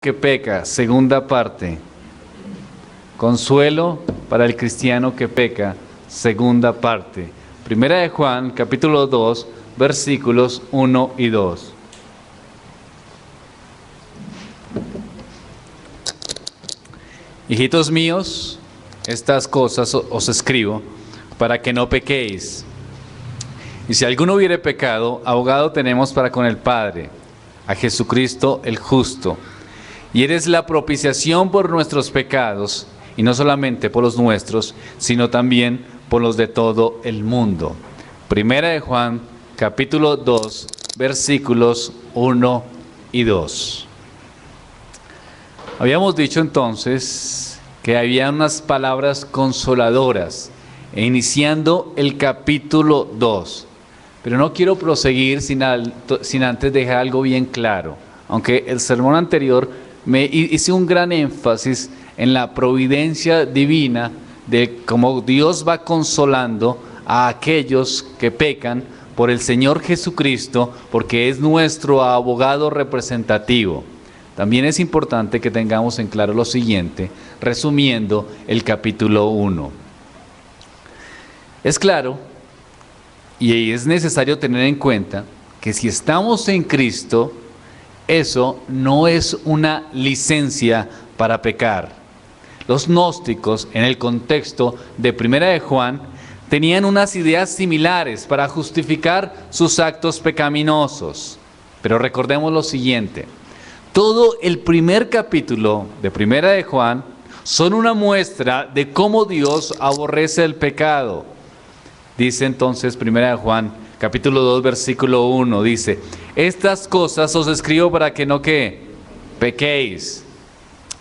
que peca, segunda parte. Consuelo para el cristiano que peca, segunda parte. Primera de Juan, capítulo 2, versículos 1 y 2. Hijitos míos, estas cosas os escribo para que no pequéis. Y si alguno hubiere pecado, abogado tenemos para con el Padre, a Jesucristo el justo. Y eres la propiciación por nuestros pecados, y no solamente por los nuestros, sino también por los de todo el mundo. Primera de Juan, capítulo 2, versículos 1 y 2. Habíamos dicho entonces que había unas palabras consoladoras, iniciando el capítulo 2. Pero no quiero proseguir sin antes dejar algo bien claro. Aunque el sermón anterior me hice un gran énfasis en la providencia divina de cómo Dios va consolando a aquellos que pecan por el Señor Jesucristo, porque es nuestro abogado representativo. También es importante que tengamos en claro lo siguiente, resumiendo el capítulo 1. Es claro, y es necesario tener en cuenta, que si estamos en Cristo, eso no es una licencia para pecar. Los gnósticos, en el contexto de Primera de Juan, tenían unas ideas similares para justificar sus actos pecaminosos. Pero recordemos lo siguiente, todo el primer capítulo de Primera de Juan son una muestra de cómo Dios aborrece el pecado. Dice entonces Primera de Juan, capítulo 2, versículo 1, dice, estas cosas os escribo para que no pequéis.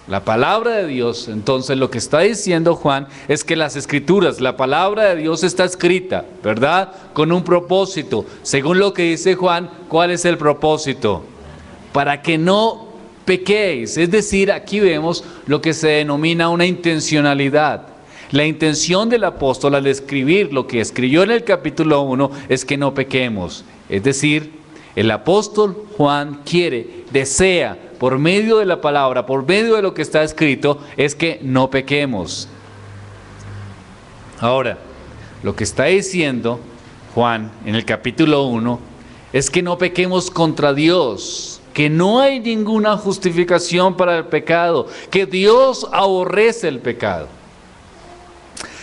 La palabra de Dios, entonces lo que está diciendo Juan es que las escrituras, la palabra de Dios está escrita, ¿verdad? Con un propósito. Según lo que dice Juan, ¿cuál es el propósito? Para que no pequéis. Es decir, aquí vemos lo que se denomina una intencionalidad. La intención del apóstol al escribir lo que escribió en el capítulo 1 es que no pequemos. Es decir, el apóstol Juan desea, por medio de la palabra, por medio de lo que está escrito, es que no pequemos. Ahora, lo que está diciendo Juan en el capítulo 1 es que no pequemos contra Dios, que no hay ninguna justificación para el pecado, que Dios aborrece el pecado.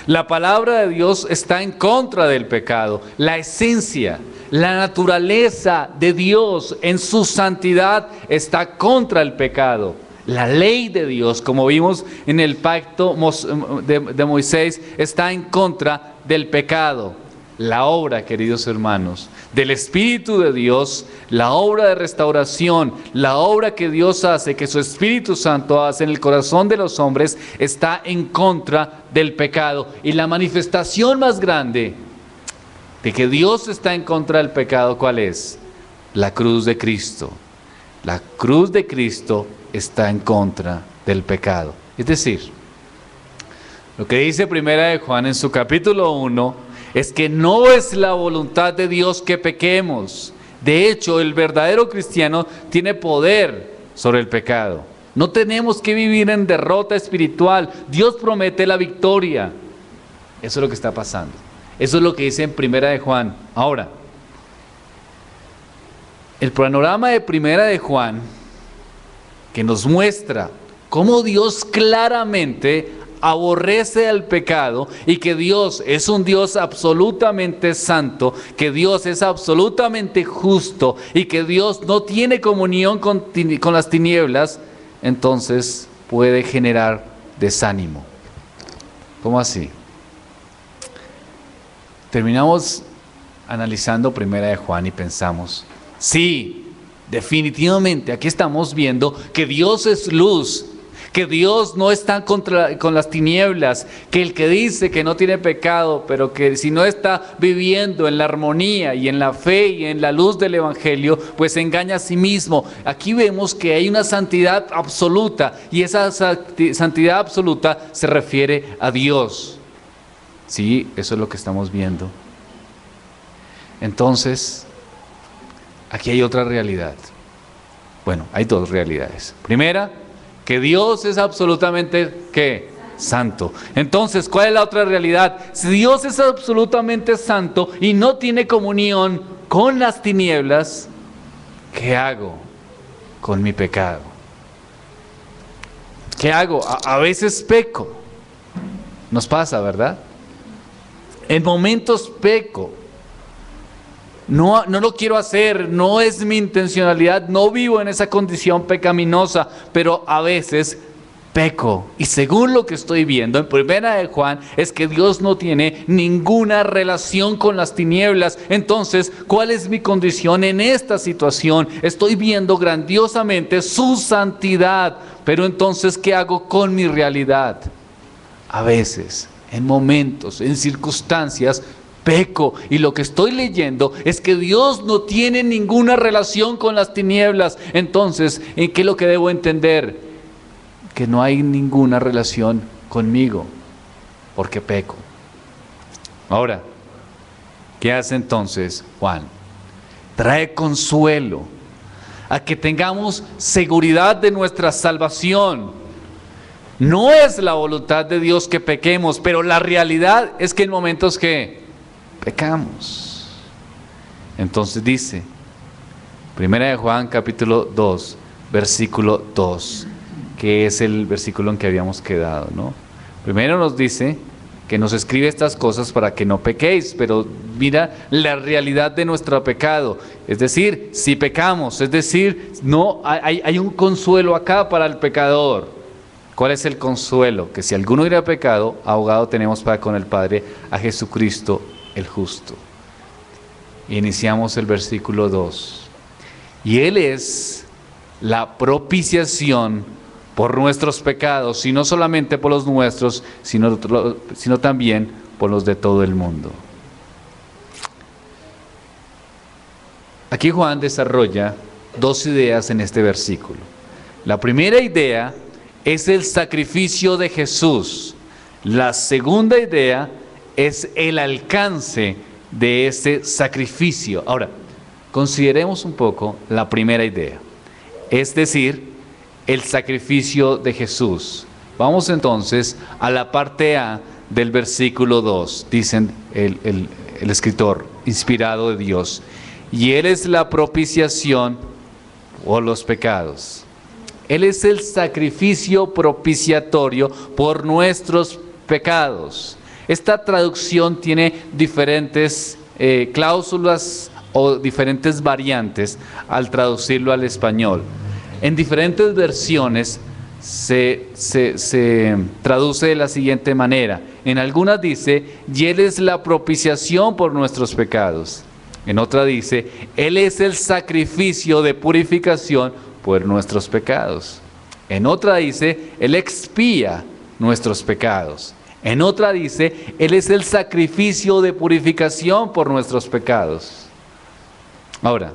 La palabra de Dios está en contra del pecado. La esencia, la naturaleza de Dios en su santidad está contra el pecado. La ley de Dios, como vimos en el pacto de Moisés, está en contra del pecado. La obra, queridos hermanos, del Espíritu de Dios, la obra de restauración, la obra que Dios hace, que su Espíritu Santo hace en el corazón de los hombres, está en contra del pecado. Y la manifestación más grande de que Dios está en contra del pecado, ¿cuál es? La cruz de Cristo. La cruz de Cristo está en contra del pecado. Es decir, lo que dice Primera de Juan en su capítulo 1 es que no es la voluntad de Dios que pequemos. De hecho, el verdadero cristiano tiene poder sobre el pecado. No tenemos que vivir en derrota espiritual. Dios promete la victoria. Eso es lo que está pasando. Eso es lo que dice en Primera de Juan. Ahora, el panorama de Primera de Juan, que nos muestra cómo Dios claramente aborrece el pecado y que Dios es un Dios absolutamente santo, que Dios es absolutamente justo y que Dios no tiene comunión con las tinieblas, entonces puede generar desánimo. ¿Cómo así? Terminamos analizando Primera de Juan y pensamos, sí, definitivamente aquí estamos viendo que Dios es luz, que Dios no está con las tinieblas, que el que dice que no tiene pecado, pero que si no está viviendo en la armonía y en la fe y en la luz del Evangelio, pues se engaña a sí mismo. Aquí vemos que hay una santidad absoluta y esa santidad absoluta se refiere a Dios. Sí, eso es lo que estamos viendo. Entonces, aquí hay otra realidad. Bueno, hay dos realidades. Primera, que Dios es absolutamente, ¿qué? Santo. Entonces, ¿cuál es la otra realidad? Si Dios es absolutamente santo y no tiene comunión con las tinieblas, ¿qué hago con mi pecado? ¿Qué hago? A veces peco. Nos pasa, ¿verdad? En momentos peco. No lo quiero hacer, no es mi intencionalidad, no vivo en esa condición pecaminosa, pero a veces peco. Y según lo que estoy viendo en Primera de Juan, es que Dios no tiene ninguna relación con las tinieblas. Entonces, ¿cuál es mi condición en esta situación? Estoy viendo grandiosamente su santidad, pero entonces, ¿qué hago con mi realidad? A veces, en momentos, en circunstancias, peco, y lo que estoy leyendo es que Dios no tiene ninguna relación con las tinieblas. Entonces, ¿en qué es lo que debo entender? Que no hay ninguna relación conmigo, porque peco. Ahora, ¿qué hace entonces Juan? Trae consuelo a que tengamos seguridad de nuestra salvación. No es la voluntad de Dios que pequemos, pero la realidad es que en momentos que pecamos. Entonces dice, Primera de Juan capítulo 2, versículo 2, que es el versículo en que habíamos quedado, ¿no? Primero nos dice que nos escribe estas cosas para que no pequéis, pero mira la realidad de nuestro pecado, es decir, si pecamos, es decir, no hay un consuelo acá para el pecador. ¿Cuál es el consuelo? Que si alguno hubiera pecado, abogado tenemos para con el Padre, a Jesucristo el justo. Iniciamos el versículo 2. Y Él es la propiciación por nuestros pecados, y no solamente por los nuestros, sino también por los de todo el mundo. Aquí Juan desarrolla dos ideas en este versículo. La primera idea es el sacrificio de Jesús. La segunda idea es el alcance de ese sacrificio. Ahora, consideremos un poco la primera idea, es decir, el sacrificio de Jesús. Vamos entonces a la parte A del versículo 2, dicen el escritor inspirado de Dios, y Él es la propiciación por los pecados. Él es el sacrificio propiciatorio por nuestros pecados. Esta traducción tiene diferentes cláusulas o diferentes variantes al traducirlo al español. En diferentes versiones se traduce de la siguiente manera. En algunas dice, y Él es la propiciación por nuestros pecados. En otra dice, Él es el sacrificio de purificación por nuestros pecados. En otra dice, Él expía nuestros pecados. En otra dice, Él es el sacrificio de purificación por nuestros pecados. Ahora,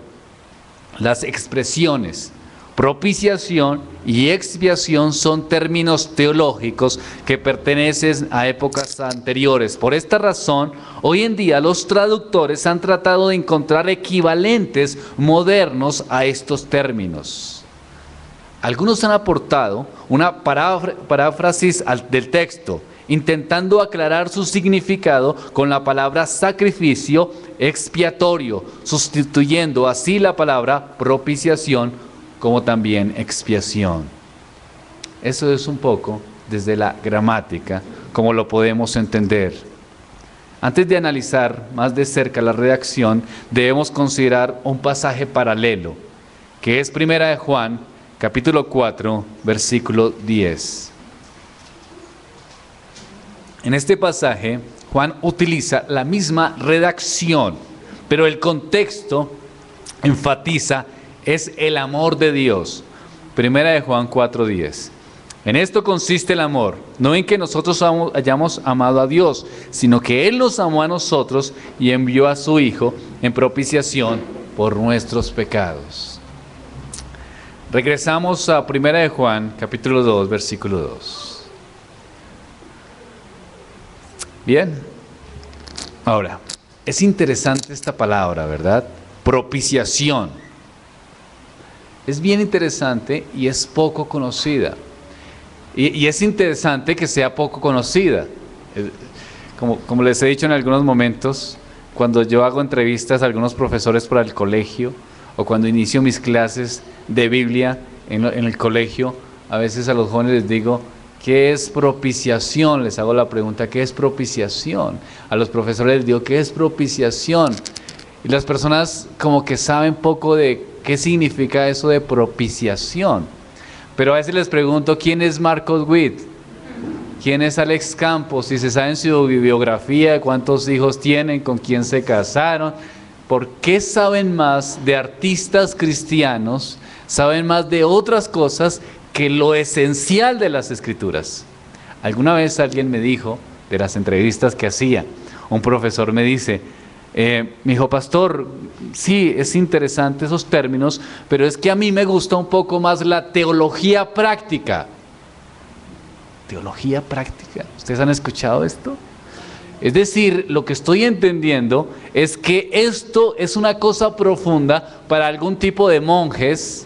las expresiones propiciación y expiación son términos teológicos que pertenecen a épocas anteriores. Por esta razón, hoy en día los traductores han tratado de encontrar equivalentes modernos a estos términos. Algunos han aportado una paráfrasis del texto, intentando aclarar su significado con la palabra sacrificio expiatorio, sustituyendo así la palabra propiciación como también expiación. Eso es un poco desde la gramática, como lo podemos entender. Antes de analizar más de cerca la redacción, debemos considerar un pasaje paralelo, que es Primera de Juan, capítulo 4, versículo 10. En este pasaje, Juan utiliza la misma redacción, pero el contexto enfatiza es el amor de Dios. Primera de Juan 4:10. En esto consiste el amor, no en que nosotros hayamos amado a Dios, sino que Él nos amó a nosotros y envió a su Hijo en propiciación por nuestros pecados. Regresamos a Primera de Juan, capítulo 2, versículo 2. Bien. Ahora, es interesante esta palabra, ¿verdad? Propiciación. Es bien interesante y es poco conocida. Y es interesante que sea poco conocida. Como les he dicho en algunos momentos, cuando yo hago entrevistas a algunos profesores para el colegio, o cuando inicio mis clases de Biblia en el colegio, a veces a los jóvenes les digo, ¿qué es propiciación? Les hago la pregunta, ¿qué es propiciación? A los profesores les digo, ¿qué es propiciación? Y las personas como que saben poco de qué significa eso de propiciación. Pero a veces les pregunto, ¿quién es Marcos Witt? ¿Quién es Alex Campos? Si se sabe en su biografía, cuántos hijos tienen, con quién se casaron. ¿Por qué saben más de artistas cristianos? Saben más de otras cosas que lo esencial de las Escrituras. Alguna vez alguien me dijo, de las entrevistas que hacía, un profesor me dice, me dijo, pastor, sí, es interesante esos términos, pero es que a mí me gusta un poco más la teología práctica. ¿Teología práctica? ¿Ustedes han escuchado esto? Es decir, lo que estoy entendiendo es que esto es una cosa profunda para algún tipo de monjes,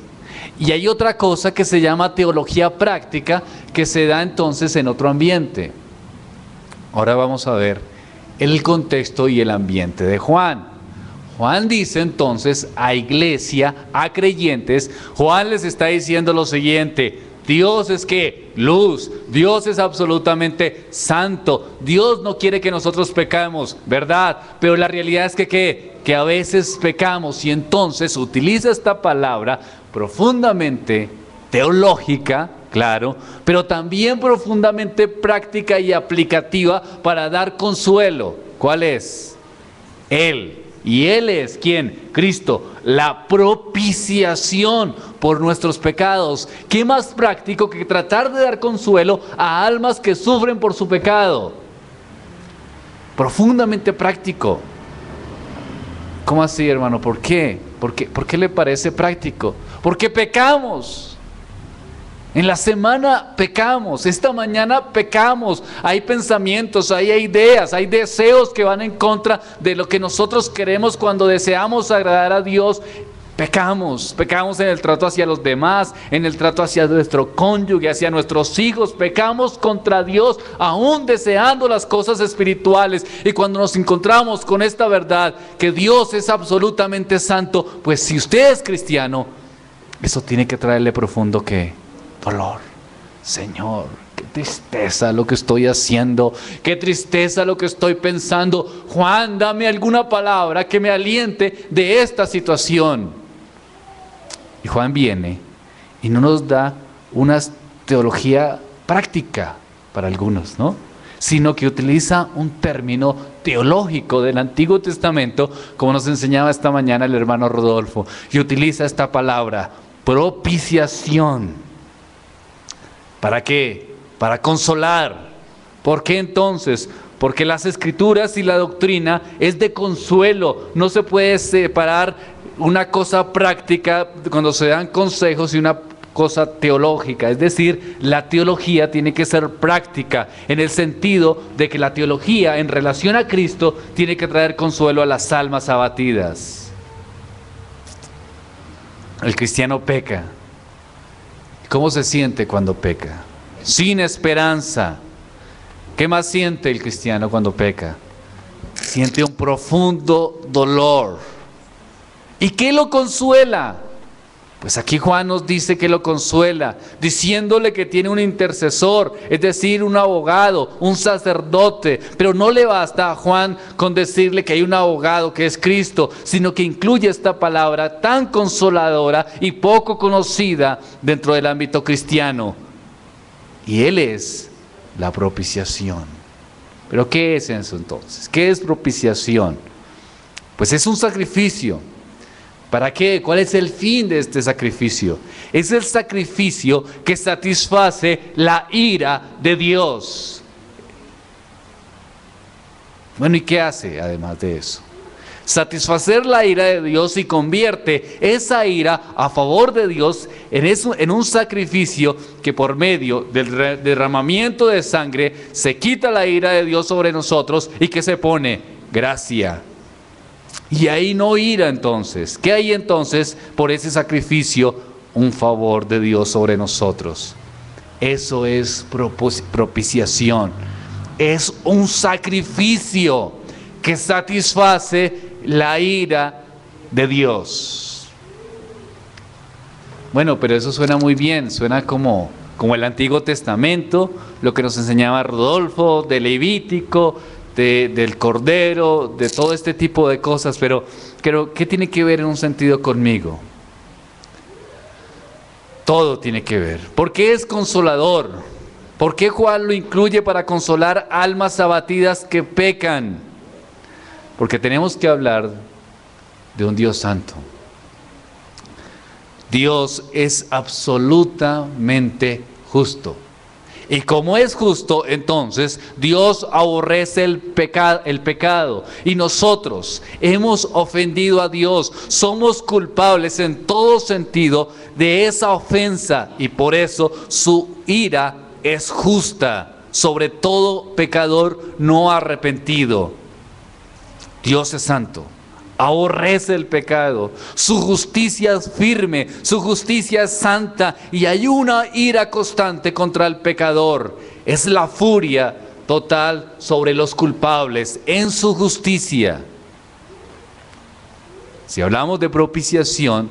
y hay otra cosa que se llama teología práctica que se da entonces en otro ambiente. Ahora vamos a ver el contexto y el ambiente de Juan. Juan dice entonces a iglesia, a creyentes, Juan les está diciendo lo siguiente: Dios es que luz, Dios es absolutamente santo, Dios no quiere que nosotros pecamos, ¿verdad? Pero la realidad es que a veces pecamos, y entonces utiliza esta palabra profundamente teológica, claro, pero también profundamente práctica y aplicativa para dar consuelo. ¿Cuál es? Él. ¿Y Él es quién? Cristo, la propiciación por nuestros pecados. ¿Qué más práctico que tratar de dar consuelo a almas que sufren por su pecado? Profundamente práctico. ¿Cómo así, hermano? ¿Por qué? ¿Por qué le parece práctico? Porque pecamos. En la semana pecamos, esta mañana pecamos, hay pensamientos, hay ideas, hay deseos que van en contra de lo que nosotros queremos cuando deseamos agradar a Dios. Pecamos en el trato hacia los demás, en el trato hacia nuestro cónyuge, hacia nuestros hijos. Pecamos contra Dios, aún deseando las cosas espirituales. Y cuando nos encontramos con esta verdad, que Dios es absolutamente santo, pues si usted es cristiano, eso tiene que traerle profundo dolor. Señor, qué tristeza lo que estoy haciendo, qué tristeza lo que estoy pensando. Juan, dame alguna palabra que me aliente de esta situación. Y Juan viene y no nos da una teología práctica para algunos, ¿no? Sino que utiliza un término teológico del Antiguo Testamento, como nos enseñaba esta mañana el hermano Rodolfo, y utiliza esta palabra, propiciación. ¿Para qué? Para consolar. ¿Por qué entonces? Porque las Escrituras y la doctrina es de consuelo. No se puede separar una cosa práctica cuando se dan consejos y una cosa teológica. Es decir, la teología tiene que ser práctica, en el sentido de que la teología en relación a Cristo tiene que traer consuelo a las almas abatidas. El cristiano peca. ¿Cómo se siente cuando peca? Sin esperanza. ¿Qué más siente el cristiano cuando peca? Siente un profundo dolor. ¿Y qué lo consuela? Pues aquí Juan nos dice que lo consuela, diciéndole que tiene un intercesor, es decir, un abogado, un sacerdote. Pero no le basta a Juan con decirle que hay un abogado que es Cristo, sino que incluye esta palabra tan consoladora y poco conocida dentro del ámbito cristiano. Y Él es la propiciación. ¿Pero qué es eso entonces? ¿Qué es propiciación? Pues es un sacrificio. ¿Para qué? ¿Cuál es el fin de este sacrificio? Es el sacrificio que satisface la ira de Dios. Bueno, ¿y qué hace además de eso? Satisfacer la ira de Dios y convierte esa ira a favor de Dios en un sacrificio que por medio del derramamiento de sangre se quita la ira de Dios sobre nosotros y que se pone gracia. Y ahí no ira entonces. ¿Qué hay entonces por ese sacrificio? Un favor de Dios sobre nosotros. Eso es propiciación. Es un sacrificio que satisface la ira de Dios. Bueno, pero eso suena muy bien, suena como el Antiguo Testamento, lo que nos enseñaba Rodolfo, de Levítico, del Cordero, de todo este tipo de cosas, pero ¿qué tiene que ver en un sentido conmigo? Todo tiene que ver. ¿Por qué es consolador? ¿Por qué Juan lo incluye para consolar almas abatidas que pecan? Porque tenemos que hablar de un Dios santo. Dios es absolutamente justo. Y como es justo, entonces Dios aborrece el pecado. Y nosotros hemos ofendido a Dios. Somos culpables en todo sentido de esa ofensa. Y por eso su ira es justa sobre todo pecador no arrepentido. Dios es santo. Aborrece el pecado, su justicia es firme, su justicia es santa y hay una ira constante contra el pecador. Es la furia total sobre los culpables en su justicia. Si hablamos de propiciación,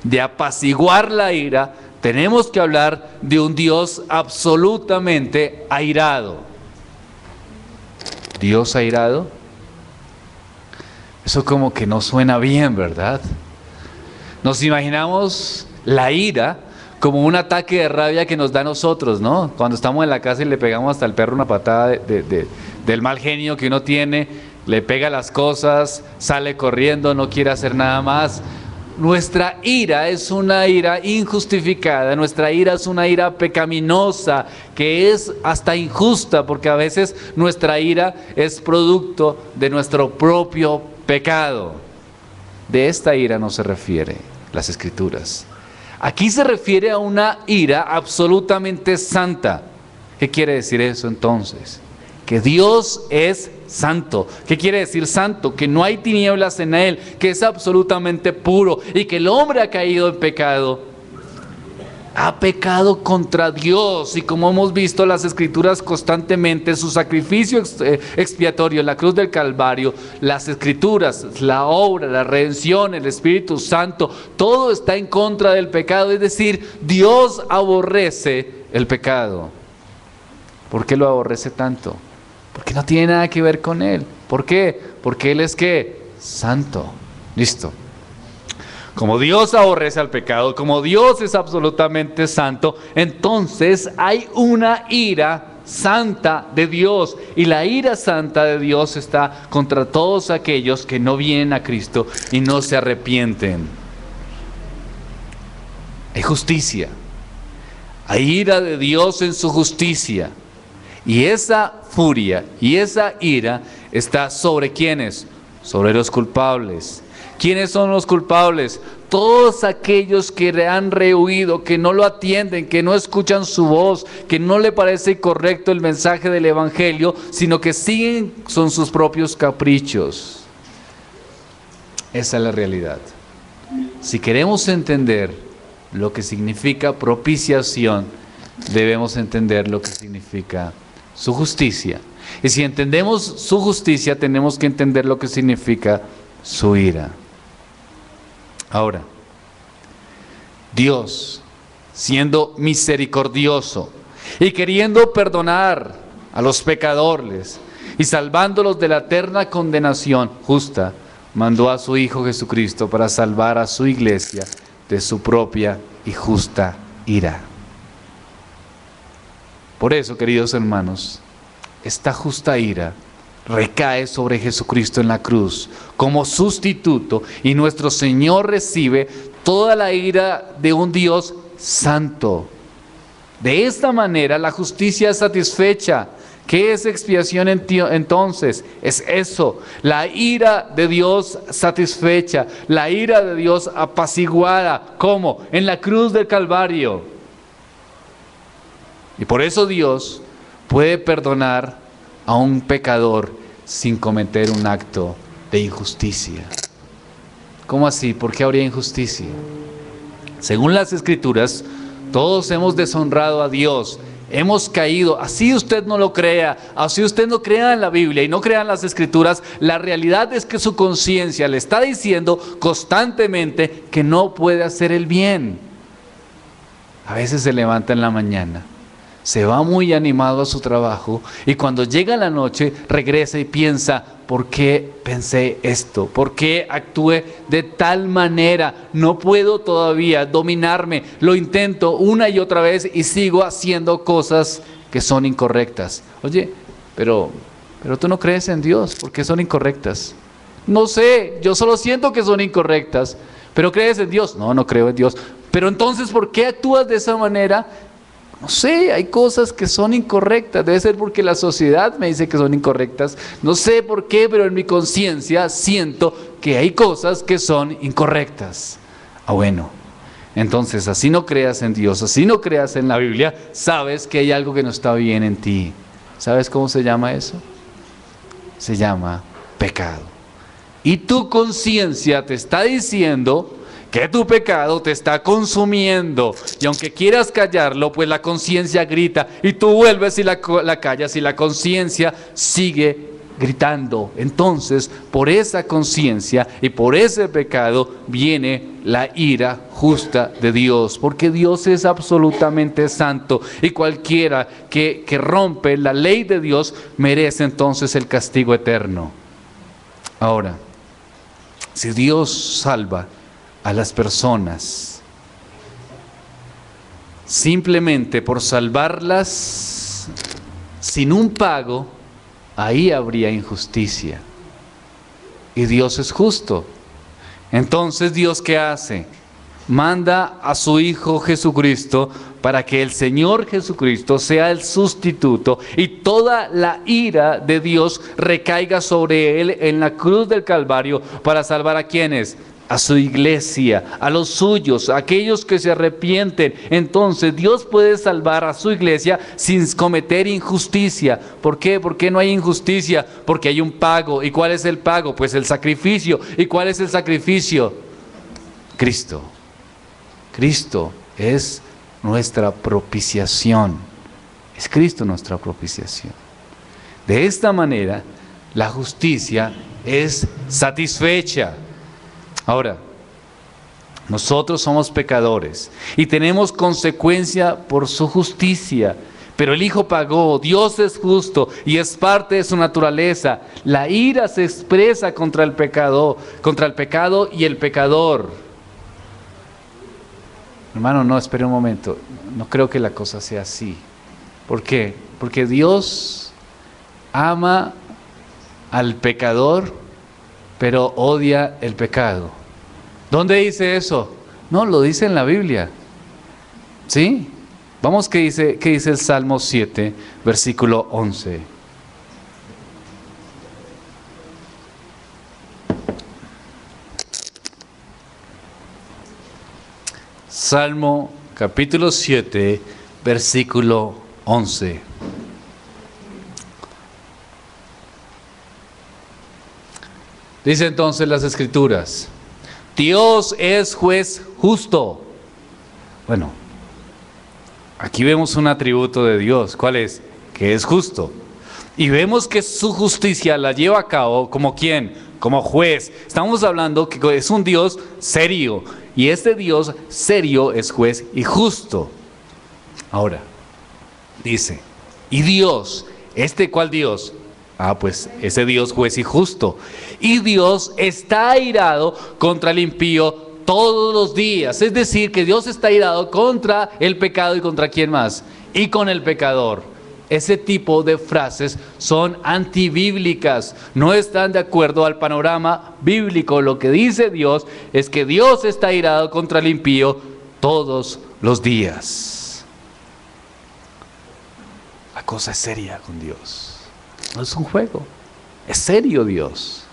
de apaciguar la ira, tenemos que hablar de un Dios absolutamente airado. ¿Dios airado? Eso como que no suena bien, ¿verdad? Nos imaginamos la ira como un ataque de rabia que nos da a nosotros, ¿no? Cuando estamos en la casa y le pegamos hasta al perro una patada del mal genio que uno tiene, le pega las cosas, sale corriendo, no quiere hacer nada más. Nuestra ira es una ira injustificada, nuestra ira es una ira pecaminosa, que es hasta injusta, porque a veces nuestra ira es producto de nuestro propio pecado. De esta ira no se refiere las Escrituras. Aquí se refiere a una ira absolutamente santa. ¿Qué quiere decir eso entonces? Que Dios es santo. ¿Qué quiere decir santo? Que no hay tinieblas en él, que es absolutamente puro y que el hombre ha caído en pecado. Ha pecado contra Dios y como hemos visto las Escrituras constantemente, su sacrificio expiatorio en la cruz del Calvario, las Escrituras, la obra, la redención, el Espíritu Santo, todo está en contra del pecado. Es decir, Dios aborrece el pecado. ¿Por qué lo aborrece tanto? Porque no tiene nada que ver con él. ¿Por qué? Porque él es ¿qué? Santo. Listo. Como Dios aborrece al pecado, como Dios es absolutamente santo, entonces hay una ira santa de Dios. Y la ira santa de Dios está contra todos aquellos que no vienen a Cristo y no se arrepienten. Hay justicia. Hay ira de Dios en su justicia. Y esa furia y esa ira está sobre ¿quiénes? Sobre los culpables. ¿Quiénes son los culpables? Todos aquellos que le han rehuido, que no lo atienden, que no escuchan su voz, que no le parece correcto el mensaje del Evangelio, sino que siguen son sus propios caprichos. Esa es la realidad. Si queremos entender lo que significa propiciación, debemos entender lo que significa su justicia. Y si entendemos su justicia, tenemos que entender lo que significa su ira. Ahora, Dios, siendo misericordioso y queriendo perdonar a los pecadores y salvándolos de la eterna condenación justa, mandó a su Hijo Jesucristo para salvar a su iglesia de su propia y justa ira. Por eso, queridos hermanos, esta justa ira recae sobre Jesucristo en la cruz como sustituto y nuestro Señor recibe toda la ira de un Dios santo. De esta manera la justicia es satisfecha. ¿Qué es expiación entonces? Es eso, la ira de Dios satisfecha, la ira de Dios apaciguada. ¿Cómo? En la cruz del Calvario. Y por eso Dios puede perdonar a un pecador sin cometer un acto de injusticia. ¿Cómo así? ¿Por qué habría injusticia? Según las Escrituras, todos hemos deshonrado a Dios hemos caído. Así usted no lo crea, así usted no crea en la Biblia y no crea en las Escrituras, la realidad es que su conciencia le está diciendo constantemente que no puede hacer el bien. A veces se levanta en la mañana, se va muy animado a su trabajo y cuando llega la noche regresa y piensa: ¿por qué pensé esto? ¿Por qué actué de tal manera? No puedo todavía dominarme. Lo intento una y otra vez y sigo haciendo cosas que son incorrectas. Oye, pero tú no crees en Dios. ¿Por qué son incorrectas? No sé, yo solo siento que son incorrectas. ¿Pero crees en Dios? No, no creo en Dios. Pero entonces, ¿por qué actúas de esa manera? No sé, hay cosas que son incorrectas. Debe ser porque la sociedad me dice que son incorrectas. No sé por qué, pero en mi conciencia siento que hay cosas que son incorrectas. Bueno, entonces así no creas en Dios, así no creas en la Biblia, sabes que hay algo que no está bien en ti. ¿Sabes cómo se llama eso? Se llama pecado. Y tu conciencia te está diciendo que tu pecado te está consumiendo, y aunque quieras callarlo, pues la conciencia grita, y tú vuelves y la callas, y la conciencia sigue gritando. Entonces, por esa conciencia y por ese pecado viene la ira justa de Dios, porque Dios es absolutamente santo, y cualquiera que rompe la ley de Dios merece entonces el castigo eterno. Ahora, si Dios salva a las personas simplemente por salvarlas sin un pago, ahí habría injusticia. Y Dios es justo. Entonces, ¿Dios qué hace? Manda a su Hijo Jesucristo para que el Señor Jesucristo sea el sustituto y toda la ira de Dios recaiga sobre Él en la cruz del Calvario para salvar a ¿quiénes? A su iglesia, a los suyos, a aquellos que se arrepienten. Entonces Dios puede salvar a su iglesia sin cometer injusticia. ¿Por qué? ¿Por qué no hay injusticia? Porque hay un pago. ¿Y cuál es el pago? Pues el sacrificio. ¿Y cuál es el sacrificio? Cristo. Cristo es nuestra propiciación. Es Cristo nuestra propiciación. De esta manera, la justicia es satisfecha. Ahora, nosotros somos pecadores y tenemos consecuencia por su justicia, pero el Hijo pagó. Dios es justo y es parte de su naturaleza. La ira se expresa contra el pecado y el pecador. Hermano, no, espere un momento. No creo que la cosa sea así. ¿Por qué? Porque Dios ama al pecador, pero odia el pecado. ¿Dónde dice eso? No, lo dice en la Biblia. ¿Sí? Vamos, ¿qué dice el Salmo 7, versículo 11? Salmo capítulo 7, versículo 11. Dice entonces las Escrituras: Dios es juez justo. Bueno, aquí vemos un atributo de Dios. ¿Cuál es? Que es justo. Y vemos que su justicia la lleva a cabo ¿como quién? Como juez. Estamos hablando que es un Dios serio. Y este Dios serio es juez y justo. Ahora, dice, y Dios, ¿cuál Dios? Pues ese Dios juez y justo. Y Dios está airado contra el impío todos los días. Es decir, que Dios está airado contra el pecado y contra ¿quién más? Y con el pecador. Ese tipo de frases son antibíblicas, no están de acuerdo al panorama bíblico. Lo que dice Dios es que Dios está airado contra el impío todos los días. La cosa es seria con Dios, no es un juego, es serio Dios.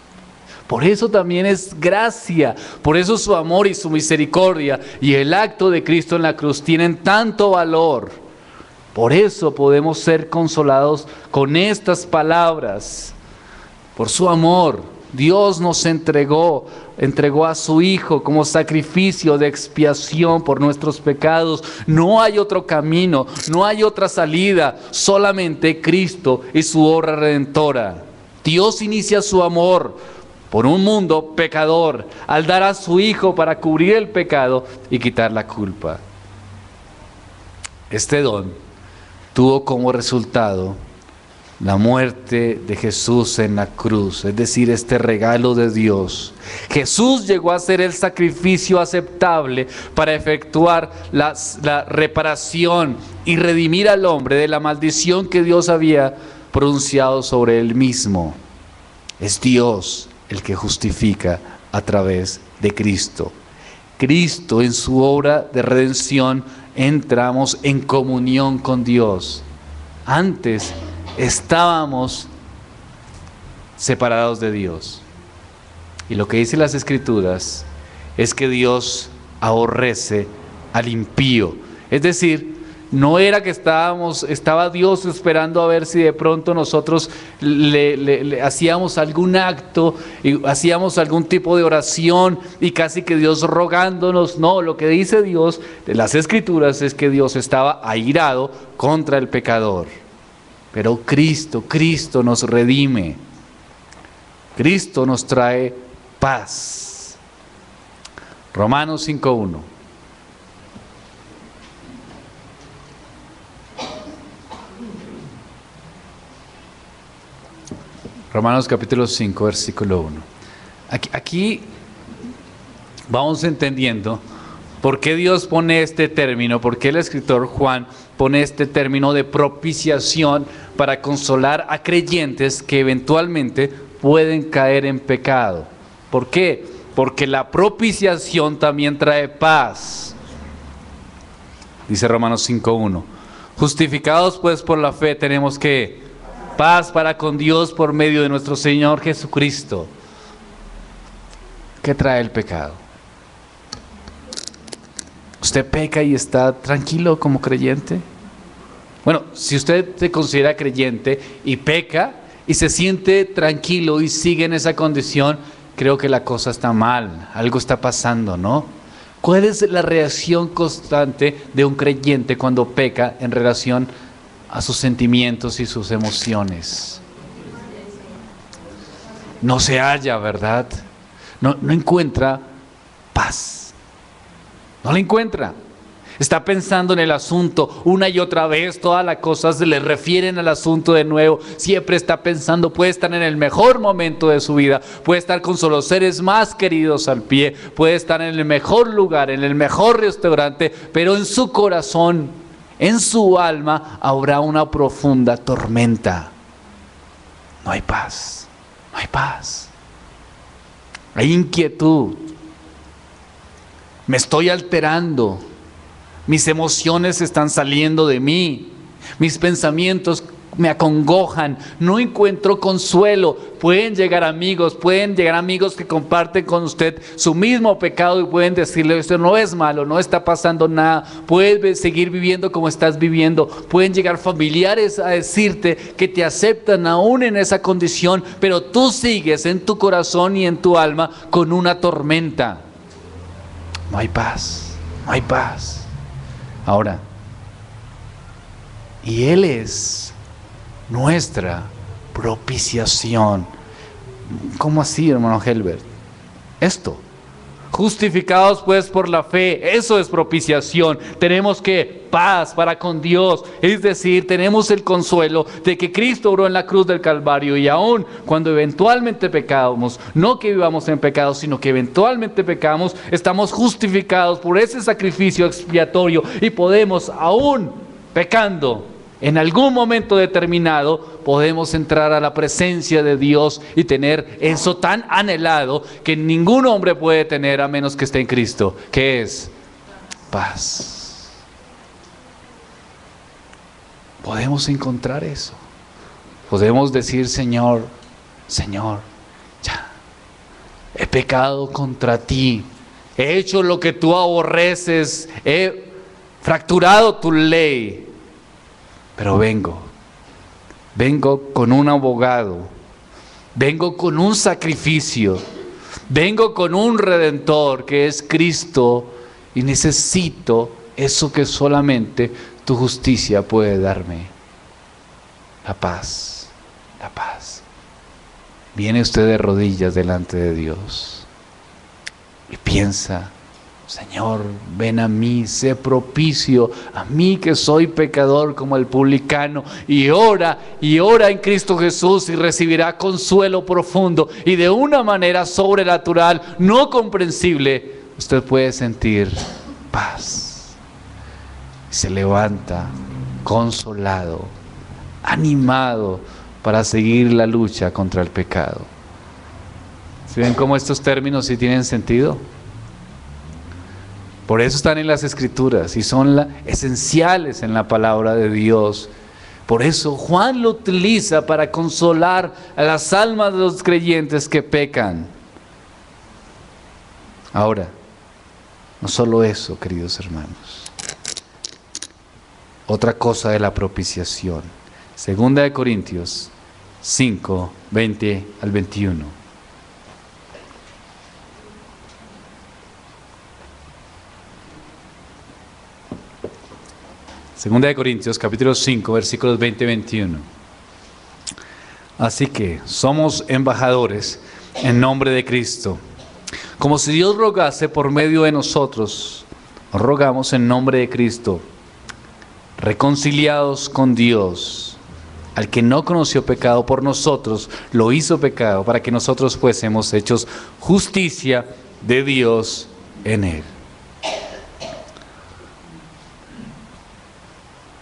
Por eso también es gracia, por eso su amor y su misericordia y el acto de Cristo en la cruz tienen tanto valor. Por eso podemos ser consolados con estas palabras, por su amor, Dios nos entregó a su Hijo como sacrificio de expiación por nuestros pecados. No hay otro camino, no hay otra salida, solamente Cristo y su obra redentora. Dios inicia su amor por un mundo pecador al dar a su Hijo para cubrir el pecado y quitar la culpa. Este don tuvo como resultado la muerte de Jesús en la cruz, es decir, este regalo de Dios. Jesús llegó a ser el sacrificio aceptable para efectuar la reparación y redimir al hombre de la maldición que Dios había pronunciado sobre él mismo. Es Dios el que justifica a través de Cristo. Cristo, en su obra de redención, entramos en comunión con Dios. Antes estábamos separados de Dios. Y lo que dicen las Escrituras es que Dios aborrece al impío. Es decir, no era que estaba Dios esperando a ver si de pronto nosotros le hacíamos algún acto, y hacíamos algún tipo de oración y casi que Dios rogándonos. No, lo que dice Dios de las Escrituras es que Dios estaba airado contra el pecador. Pero Cristo nos redime. Cristo nos trae paz. Romanos 5:1. Romanos capítulo 5, versículo 1. Aquí vamos entendiendo por qué Dios pone este término, por qué el escritor Juan pone este término de propiciación para consolar a creyentes que eventualmente pueden caer en pecado. ¿Por qué? Porque la propiciación también trae paz. Dice Romanos 5:1. Justificados pues por la fe tenemos que paz para con Dios por medio de nuestro Señor Jesucristo. ¿Qué trae el pecado? ¿Usted peca y está tranquilo como creyente? Bueno, si usted se considera creyente y peca y se siente tranquilo y sigue en esa condición, creo que la cosa está mal, algo está pasando, ¿no? ¿Cuál es la reacción constante de un creyente cuando peca en relación a sus sentimientos y sus emociones? No se halla, ¿verdad? No encuentra paz. No la encuentra. Está pensando en el asunto una y otra vez, todas las cosas se le refieren al asunto de nuevo. Siempre está pensando, puede estar en el mejor momento de su vida, puede estar con los seres más queridos al pie, puede estar en el mejor lugar, en el mejor restaurante, pero en su corazón, en su alma, habrá una profunda tormenta. No hay paz, no hay paz. Hay inquietud. Me estoy alterando. Mis emociones están saliendo de mí. Mis pensamientos me acongojan. No encuentro consuelo. Pueden llegar amigos que comparten con usted su mismo pecado y pueden decirle: esto no es malo, no está pasando nada. Puedes seguir viviendo como estás viviendo. Pueden llegar familiares a decirte que te aceptan aún en esa condición, pero tú sigues en tu corazón y en tu alma con una tormenta. No hay paz, no hay paz. Ahora, y Él es nuestra propiciación. ¿Cómo así, hermano Helbert? Esto, justificados pues por la fe, eso es propiciación. Tenemos que paz para con Dios, es decir, tenemos el consuelo de que Cristo obró en la cruz del Calvario, y aún cuando eventualmente pecamos, no que vivamos en pecado, sino que eventualmente pecamos, estamos justificados por ese sacrificio expiatorio y podemos, aún pecando, en algún momento determinado, podemos entrar a la presencia de Dios y tener eso tan anhelado que ningún hombre puede tener a menos que esté en Cristo, que es paz. Podemos encontrar eso. Podemos decir: Señor, ya, he pecado contra ti, he hecho lo que tú aborreces, he fracturado tu ley, pero vengo con un abogado Vengo con un sacrificio. Vengo con un Redentor que es Cristo y necesito eso que solamente tu justicia puede darme. La paz, la paz. Viene usted de rodillas delante de Dios y piensa: Señor, ven a mí, sé propicio a mí que soy pecador como el publicano, y ora en Cristo Jesús y recibirá consuelo profundo, y de una manera sobrenatural, no comprensible, usted puede sentir paz. Se levanta consolado, animado para seguir la lucha contra el pecado. ¿Sí ven cómo estos términos sí tienen sentido? Por eso están en las Escrituras y son esenciales en la palabra de Dios. Por eso Juan lo utiliza para consolar a las almas de los creyentes que pecan. Ahora, no solo eso, queridos hermanos. Otra cosa de la propiciación. 2 Corintios 5, 20 al 21. Segunda de Corintios, capítulo 5, versículos 20 y 21. Así que somos embajadores en nombre de Cristo. Como si Dios rogase por medio de nosotros, rogamos en nombre de Cristo, reconciliados con Dios. Al que no conoció pecado por nosotros, lo hizo pecado para que nosotros fuésemos hechos justicia de Dios en él.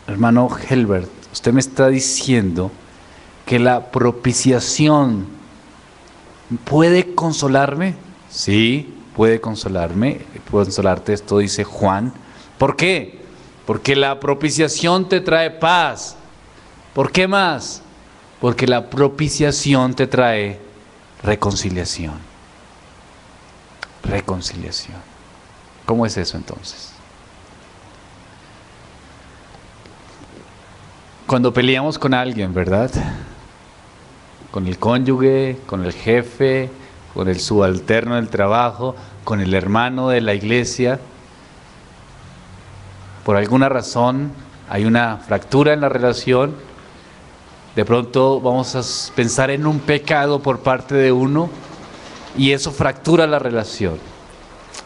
Hermano Helbert, usted me está diciendo que la propiciación puede consolarme. Sí, puede consolarme, puede consolarte. Esto dice Juan. ¿Por qué? Porque la propiciación te trae paz. ¿Por qué más? Porque la propiciación te trae reconciliación. Reconciliación. ¿Cómo es eso entonces? Cuando peleamos con alguien, ¿verdad? Con el cónyuge, con el jefe, con el subalterno del trabajo, con el hermano de la iglesia. Por alguna razón hay una fractura en la relación. De pronto vamos a pensar en un pecado por parte de uno y eso fractura la relación.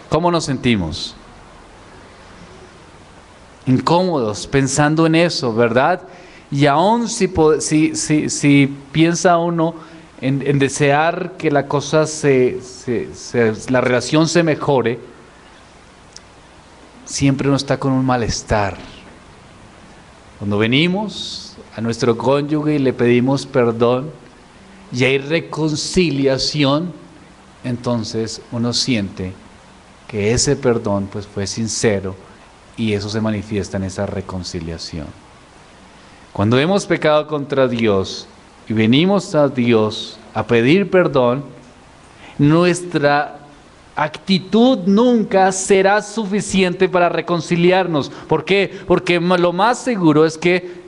¿Cómo nos sentimos? Incómodos pensando en eso, ¿verdad? Y aún si piensa uno en desear que la cosa la relación se mejore, siempre uno está con un malestar. Cuando venimos a nuestro cónyuge y le pedimos perdón y hay reconciliación, entonces uno siente que ese perdón pues fue sincero y eso se manifiesta en esa reconciliación. Cuando hemos pecado contra Dios y venimos a Dios a pedir perdón, nuestra actitud nunca será suficiente para reconciliarnos. ¿Por qué? Porque lo más seguro es que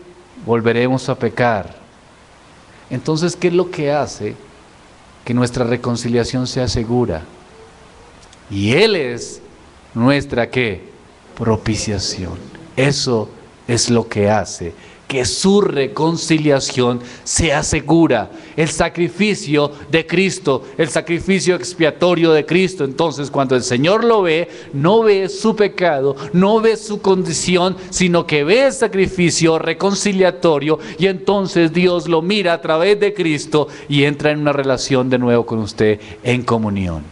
volveremos a pecar. Entonces, ¿qué es lo que hace que nuestra reconciliación sea segura? Y Él es nuestra, ¿qué? Propiciación. Eso es lo que hace que su reconciliación sea segura. El sacrificio de Cristo, el sacrificio expiatorio de Cristo. Entonces, cuando el Señor lo ve, no ve su pecado, no ve su condición, sino que ve el sacrificio reconciliatorio, y entonces Dios lo mira a través de Cristo y entra en una relación de nuevo con usted en comunión.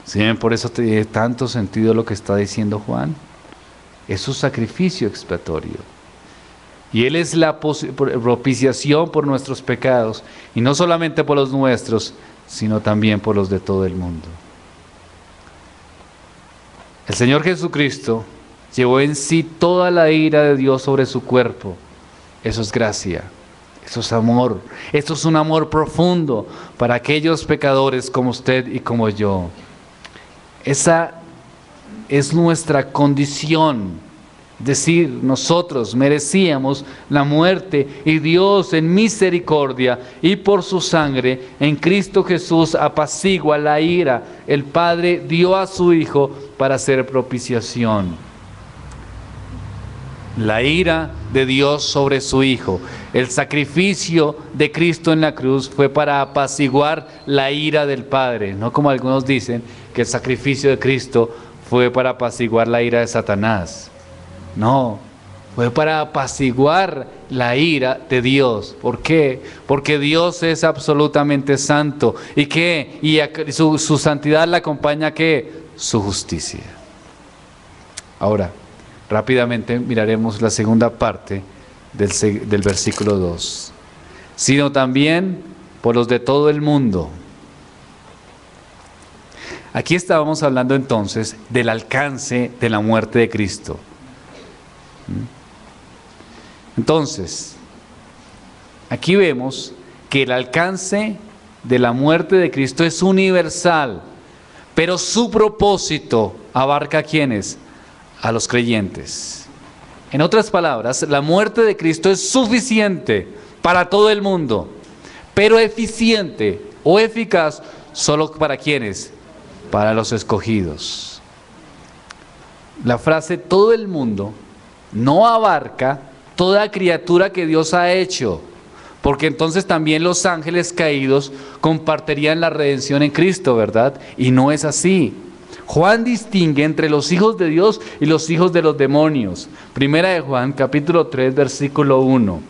¿Sí? Por eso tiene tanto sentido lo que está diciendo Juan. Es su sacrificio expiatorio. Y Él es la propiciación por nuestros pecados. Y no solamente por los nuestros, sino también por los de todo el mundo. El Señor Jesucristo llevó en sí toda la ira de Dios sobre su cuerpo. Eso es gracia. Eso es amor. Eso es un amor profundo para aquellos pecadores como usted y como yo. Esa es nuestra condición. Es decir, nosotros merecíamos la muerte y Dios en misericordia y por su sangre en Cristo Jesús apacigua la ira. El Padre dio a su Hijo para hacer propiciación. La ira de Dios sobre su Hijo. El sacrificio de Cristo en la cruz fue para apaciguar la ira del Padre. No como algunos dicen que el sacrificio de Cristo fue para apaciguar la ira de Satanás. No, fue para apaciguar la ira de Dios. ¿Por qué? Porque Dios es absolutamente santo. ¿Y qué? Y su santidad la acompaña ¿qué? Su justicia. Ahora, rápidamente miraremos la segunda parte del versículo 2. Sino también por los de todo el mundo. Aquí estábamos hablando entonces del alcance de la muerte de Cristo. Entonces, aquí vemos que el alcance de la muerte de Cristo es universal, pero su propósito abarca ¿a quiénes? A los creyentes. En otras palabras, la muerte de Cristo es suficiente para todo el mundo, pero eficiente o eficaz solo para ¿quiénes? Para los escogidos. La frase todo el mundo no abarca toda criatura que Dios ha hecho, porque entonces también los ángeles caídos compartirían la redención en Cristo, ¿verdad? Y no es así. Juan distingue entre los hijos de Dios y los hijos de los demonios. Primera de Juan, capítulo 3, versículo 1.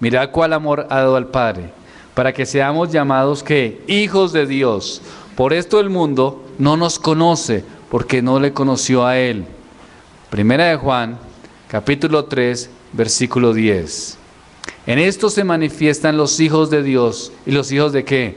Mirad cuál amor ha dado al Padre, para que seamos llamados ¿qué? Hijos de Dios. Por esto el mundo no nos conoce, porque no le conoció a Él. Primera de Juan, capítulo 3, versículo 10. En esto se manifiestan los hijos de Dios y los hijos de ¿qué?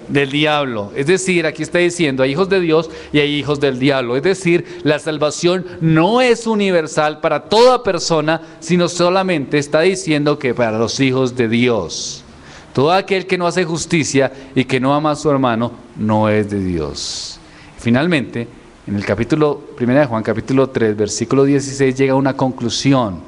Del diablo. Es decir, aquí está diciendo, hay hijos de Dios y hay hijos del diablo. Es decir, la salvación no es universal para toda persona, sino solamente está diciendo que para los hijos de Dios. Todo aquel que no hace justicia y que no ama a su hermano no es de Dios. Finalmente, en el capítulo 1 de Juan, capítulo 3, versículo 16, llega una conclusión.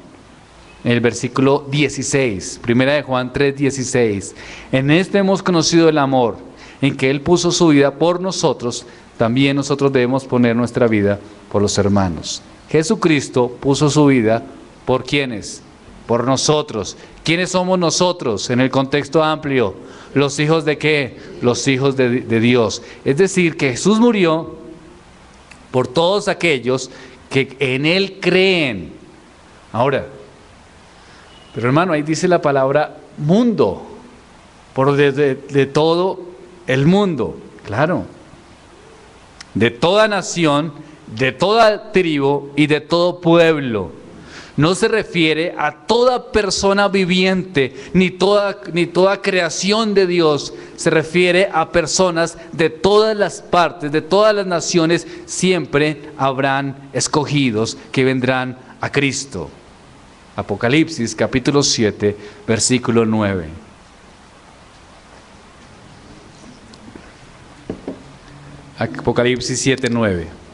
En el versículo 16, 1 de Juan 3, 16. En este hemos conocido el amor, en que Él puso su vida por nosotros, también nosotros debemos poner nuestra vida por los hermanos. Jesucristo puso su vida ¿por quiénes? Por nosotros. ¿Quiénes somos nosotros en el contexto amplio? ¿Los hijos de qué? Los hijos de Dios. Es decir, que Jesús murió por todos aquellos que en Él creen. Ahora, pero hermano, ahí dice la palabra mundo, por de todo el mundo, claro, de toda nación, de toda tribu y de todo pueblo. No se refiere a toda persona viviente, ni toda creación de Dios. Se refiere a personas de todas las partes, de todas las naciones. Siempre habrán escogidos que vendrán a Cristo. Apocalipsis capítulo 7, versículo 9. Apocalipsis 7, 9.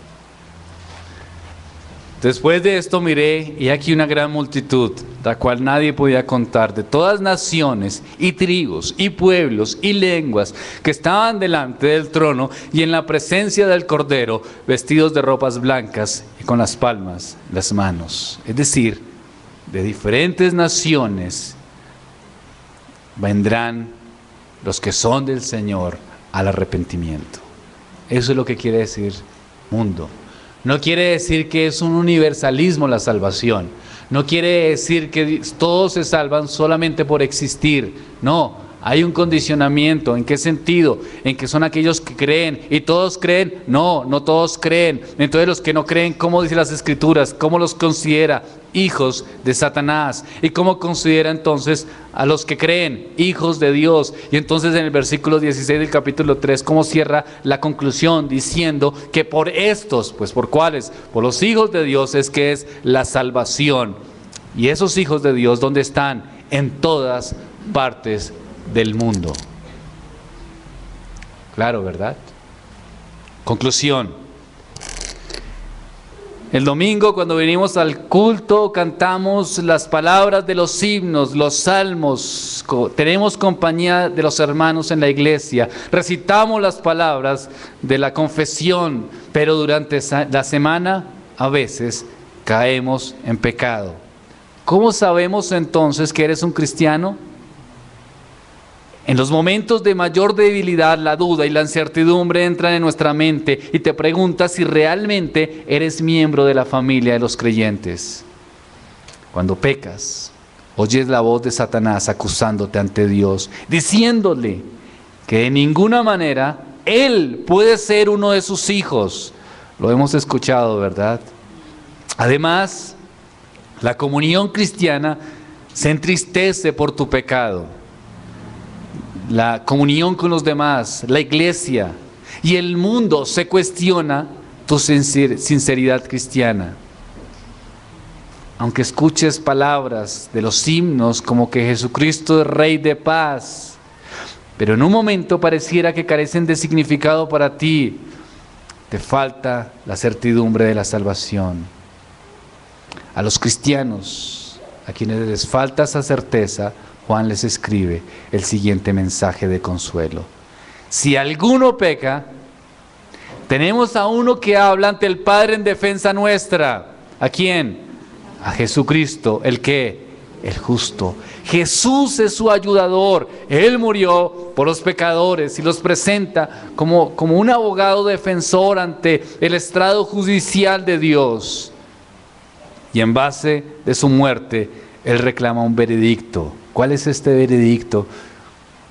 Después de esto miré, y aquí una gran multitud, la cual nadie podía contar, de todas naciones, y tribus, y pueblos, y lenguas, que estaban delante del trono, y en la presencia del Cordero, vestidos de ropas blancas, y con las palmas, las manos. Es decir, de diferentes naciones, vendrán los que son del Señor al arrepentimiento. Eso es lo que quiere decir mundo. No quiere decir que es un universalismo la salvación. No quiere decir que todos se salvan solamente por existir. No, hay un condicionamiento. ¿En qué sentido? En que son aquellos que creen. ¿Y todos creen? No, no todos creen. Entonces los que no creen, ¿cómo dice las Escrituras? ¿Cómo los considera? Hijos de Satanás. ¿Y cómo considera entonces a los que creen? Hijos de Dios. Y entonces en el versículo 16 del capítulo 3, ¿cómo cierra la conclusión? Diciendo que por estos, pues ¿por cuáles? Por los hijos de Dios es que es la salvación. Y esos hijos de Dios, ¿dónde están? En todas partes del mundo. Claro, ¿verdad? Conclusión. El domingo, cuando venimos al culto, cantamos las palabras de los himnos, los salmos, tenemos compañía de los hermanos en la iglesia, recitamos las palabras de la confesión, pero durante la semana a veces caemos en pecado. ¿Cómo sabemos entonces que eres un cristiano? En los momentos de mayor debilidad, la duda y la incertidumbre entran en nuestra mente y te preguntas si realmente eres miembro de la familia de los creyentes. Cuando pecas, oyes la voz de Satanás acusándote ante Dios, diciéndole que de ninguna manera él puede ser uno de sus hijos. Lo hemos escuchado, ¿verdad? Además, la comunión cristiana se entristece por tu pecado. La comunión con los demás, la iglesia y el mundo se cuestiona tu sinceridad cristiana. Aunque escuches palabras de los himnos como que Jesucristo es Rey de paz, pero en un momento pareciera que carecen de significado para ti, te falta la certidumbre de la salvación. A los cristianos, a quienes les falta esa certeza, Juan les escribe el siguiente mensaje de consuelo. Si alguno peca, tenemos a uno que habla ante el Padre en defensa nuestra. ¿A quién? A Jesucristo, ¿el qué? El justo. Jesús es su ayudador. Él murió por los pecadores y los presenta como un abogado defensor ante el estrado judicial de Dios. Y en base de su muerte, Él reclama un veredicto. ¿Cuál es este veredicto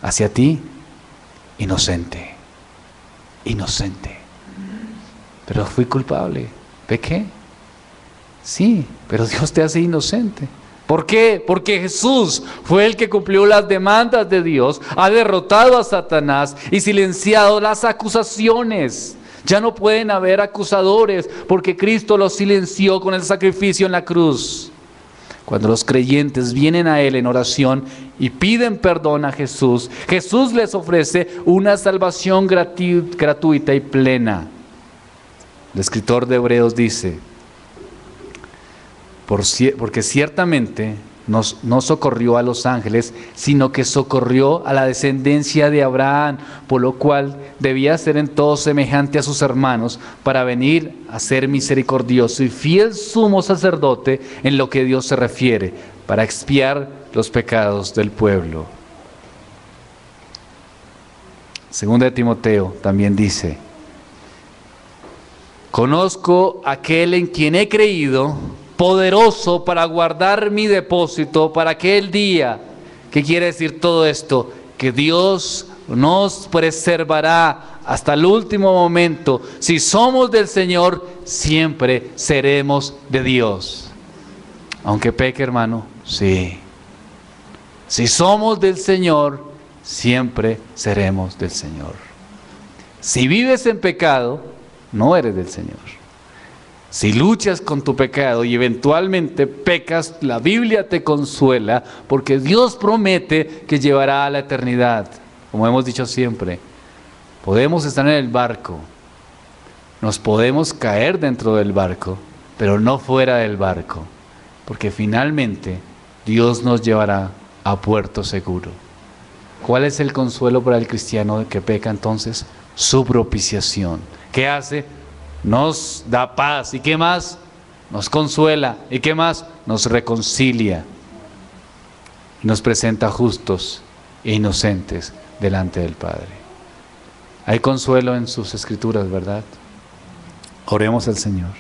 hacia ti? Inocente, inocente. Pero fui culpable, pequé. Sí, pero Dios te hace inocente. ¿Por qué? Porque Jesús fue el que cumplió las demandas de Dios, ha derrotado a Satanás y silenciado las acusaciones. Ya no pueden haber acusadores porque Cristo los silenció con el sacrificio en la cruz. Cuando los creyentes vienen a Él en oración y piden perdón a Jesús, Jesús les ofrece una salvación gratuita y plena. El escritor de Hebreos dice, porque ciertamente no socorrió a los ángeles, sino que socorrió a la descendencia de Abraham, por lo cual debía ser en todo semejante a sus hermanos, para venir a ser misericordioso y fiel sumo sacerdote en lo que Dios se refiere, para expiar los pecados del pueblo. Segunda de Timoteo también dice, conozco a aquel en quien he creído, poderoso para guardar mi depósito para aquel día. ¿Qué quiere decir todo esto? Que Dios nos preservará hasta el último momento. Si somos del Señor, siempre seremos de Dios. Aunque peque, hermano, sí. Si somos del Señor, siempre seremos del Señor. Si vives en pecado, no eres del Señor. Si luchas con tu pecado y eventualmente pecas, la Biblia te consuela porque Dios promete que llevará a la eternidad. Como hemos dicho siempre, podemos estar en el barco, nos podemos caer dentro del barco, pero no fuera del barco, porque finalmente Dios nos llevará a puerto seguro. ¿Cuál es el consuelo para el cristiano que peca entonces? Su propiciación. ¿Qué hace? Nos da paz. ¿Y qué más? Nos consuela. ¿Y qué más? Nos reconcilia. Nos presenta justos e inocentes delante del Padre. Hay consuelo en sus escrituras, ¿verdad? Oremos al Señor.